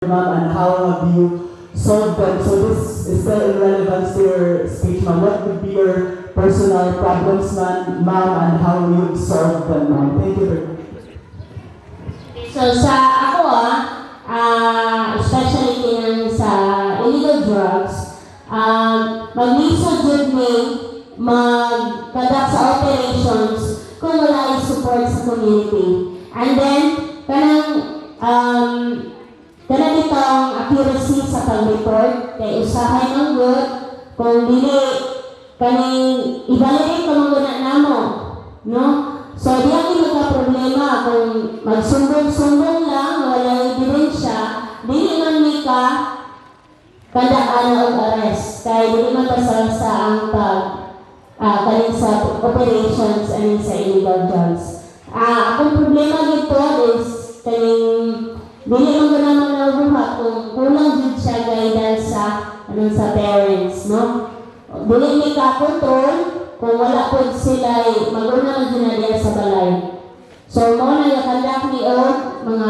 ma'am, and how have you solved them? So this is still in relevance to your speech, ma'am. What would be your personal problems, ma'am, and how you would solve them, ma'am? Thank you very much. So sa ako especially kinang sa illegal drugs, mag-lisod jud me mag-conduct sa operations kung wala yung support sa community. And then, kanang itong accuracy sa pag-report, kay usahay ng good, kung dili, kaning i-validate ka muna namo, no? So, di ang magka-problema kung magsumbong-sumbong lang, wala ebidensya, dili man may ka kadaan o arrest. Kaya dili man basta ang kaning sa operations and sa illegal drugs. Akong problema dito is kaning dili man gud naman nabuhat kung kulang jud siya guidance sa parents, no? Dili may ka-control kung wala po sila mag-una na din sa balay. So, mo na yung conduct ni mga